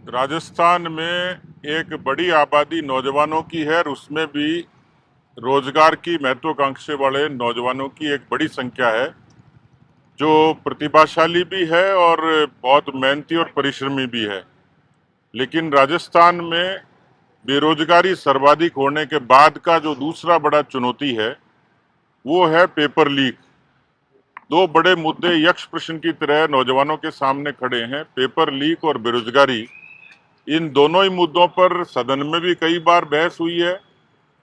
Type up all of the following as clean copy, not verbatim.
राजस्थान में एक बड़ी आबादी नौजवानों की है और उसमें भी रोजगार की महत्वाकांक्षा वाले नौजवानों की एक बड़ी संख्या है जो प्रतिभाशाली भी है और बहुत मेहनती और परिश्रमी भी है। लेकिन राजस्थान में बेरोजगारी सर्वाधिक होने के बाद का जो दूसरा बड़ा चुनौती है वो है पेपर लीक। दो बड़े मुद्दे यक्ष प्रश्न की तरह नौजवानों के सामने खड़े हैं, पेपर लीक और बेरोजगारी। इन दोनों ही मुद्दों पर सदन में भी कई बार बहस हुई है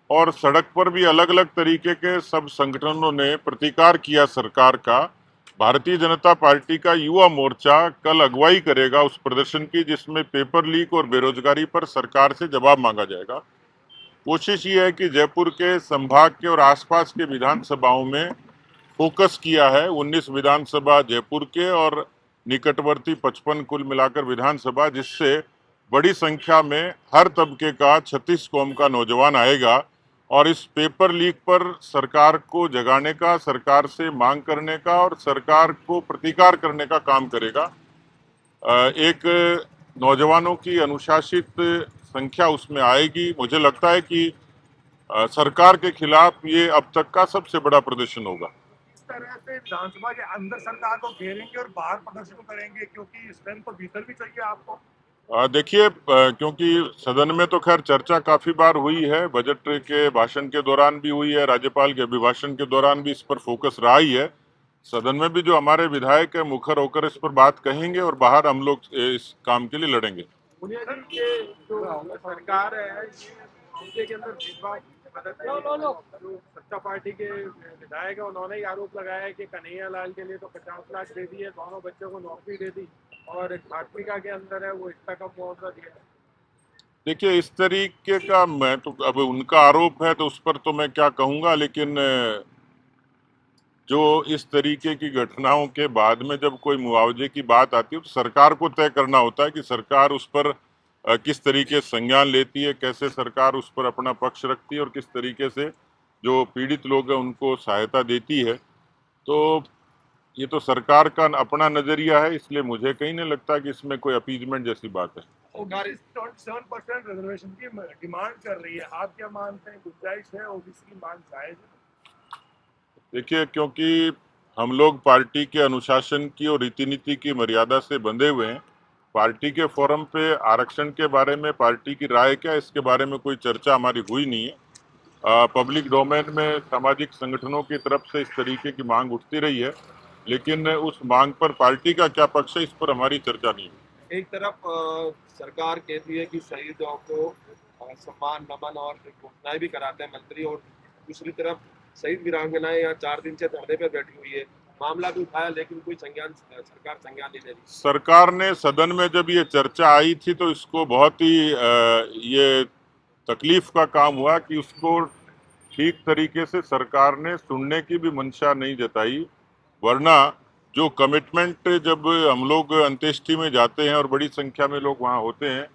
और सड़क पर भी अलग अलग तरीके के सब संगठनों ने प्रतिकार किया सरकार का। भारतीय जनता पार्टी का युवा मोर्चा कल अगुवाई करेगा उस प्रदर्शन की जिसमें पेपर लीक और बेरोजगारी पर सरकार से जवाब मांगा जाएगा। कोशिश ये है कि जयपुर के संभाग के और आसपास के विधानसभाओं में फोकस किया है। 19 विधानसभा जयपुर के और निकटवर्ती 55 कुल मिलाकर विधानसभा, जिससे बड़ी संख्या में हर तबके का 36 कौम का नौजवान आएगा और इस पेपर लीक पर सरकार को जगाने का, सरकार से मांग करने का और सरकार को प्रतिकार करने का काम करेगा। एक नौजवानों की अनुशासित संख्या उसमें आएगी। मुझे लगता है कि सरकार के खिलाफ ये अब तक का सबसे बड़ा प्रदर्शन होगा। इस तरह से विधानसभा के अंदर सरकार को घेरेंगे और बाहर प्रदर्शन करेंगे, क्योंकि स्ट्रेंथ तो भीतर भी चाहिए आपको। देखिए, क्योंकि सदन में तो खैर चर्चा काफी बार हुई है, बजट के भाषण के दौरान भी हुई है, राज्यपाल के अभिभाषण के दौरान भी इस पर फोकस रहा ही है। सदन में भी जो हमारे विधायक है मुखर होकर इस पर बात कहेंगे और बाहर हम लोग इस काम के लिए लड़ेंगे। मुनिया जी, ये जो सरकार है ये मुद्दे के अंदर भेदभाव मदद जो सत्ता पार्टी के विधायक है उन्होंने ही आरोप लगाया है कि कन्हैया लाल के लिए तो 50 लाख दे दी है, दोनों बच्चों को नौकरी दे दी और खाटपिका के अंदर है वो इतना कम मुआवजा दिया है। देखिए, इस तरीके का मैं तो, अब उनका आरोप है तो उस पर तो मैं क्या कहूंगा, लेकिन जो इस तरीके की घटनाओं के बाद में जब कोई मुआवजे की बात आती है तो सरकार को तय करना होता है कि सरकार उस पर किस तरीके से संज्ञान लेती है, कैसे सरकार उस पर अपना पक्ष रखती है और किस तरीके से जो पीड़ित लोग हैं उनको सहायता देती है। तो ये तो सरकार का अपना नजरिया है, इसलिए मुझे कहीं नहीं लगता कि इसमें कोई अपीजमेंट जैसी बात है। ओबीसी 27% रिजर्वेशन की डिमांड कर रही है, आप क्या मानते हैं, गुंजाइश है ओबीसी की मांग जायज है? देखिए, क्योंकि हम लोग पार्टी के अनुशासन की और रीति नीति की मर्यादा से बंधे हुए हैं, पार्टी के फोरम पे आरक्षण के बारे में पार्टी की राय क्या, इसके बारे में कोई चर्चा हमारी हुई नहीं है। पब्लिक डोमेन में सामाजिक संगठनों की तरफ से इस तरीके की मांग उठती रही है, लेकिन उस मांग पर पार्टी का क्या पक्ष है इस पर हमारी चर्चा नहीं हुई। एक तरफ सरकार कहती है कि शहीदों को सम्मान नमन और घोषणाएं भी कराते हैं मंत्री, और दूसरी तरफ शहीद वीरांगनाएं यहाँ 4 दिन से धरने पे बैठी हुई है, मामला भी उठाया लेकिन कोई सरकार संज्ञान नहीं ले रही। सरकार ने सदन में जब ये चर्चा आई थी तो इसको बहुत ही ये तकलीफ का काम हुआ कि उसको ठीक तरीके से सरकार ने सुनने की भी मंशा नहीं जताई। वरना जो कमिटमेंट, जब हम लोग अंत्येष्टि में जाते हैं और बड़ी संख्या में लोग वहाँ होते हैं,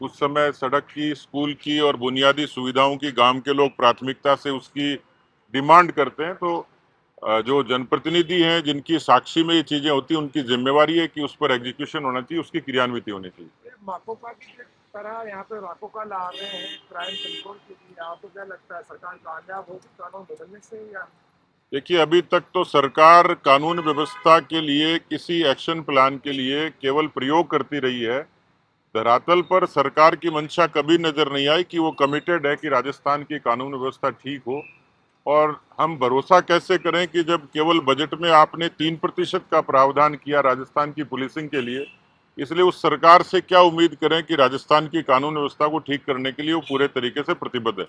उस समय सड़क की, स्कूल की और बुनियादी सुविधाओं की गांव के लोग प्राथमिकता से उसकी डिमांड करते हैं। तो जो जनप्रतिनिधि हैं जिनकी साक्षी में ये चीजें होती हैं, उनकी जिम्मेवारी है कि उस पर एग्जीक्यूशन होना चाहिए, उसकी क्रियान्विति होनी चाहिए। माकोका की तरह यहाँ पे राकोका ला रहे हैं क्राइम कंट्रोल के लिए, आपको क्या लगता है सरकार कामयाब होगी कानून बदलने से या? देखिए, अभी तक तो सरकार कानून व्यवस्था के लिए किसी एक्शन प्लान के लिए केवल प्रयोग करती रही है। धरातल पर सरकार की मंशा कभी नजर नहीं आई कि वो कमिटेड है कि राजस्थान की कानून व्यवस्था ठीक हो। और हम भरोसा कैसे करें कि जब केवल बजट में आपने 3% का प्रावधान किया राजस्थान की पुलिसिंग के लिए, इसलिए उस सरकार से क्या उम्मीद करें कि राजस्थान की कानून व्यवस्था को ठीक करने के लिए वो पूरे तरीके से प्रतिबद्ध है।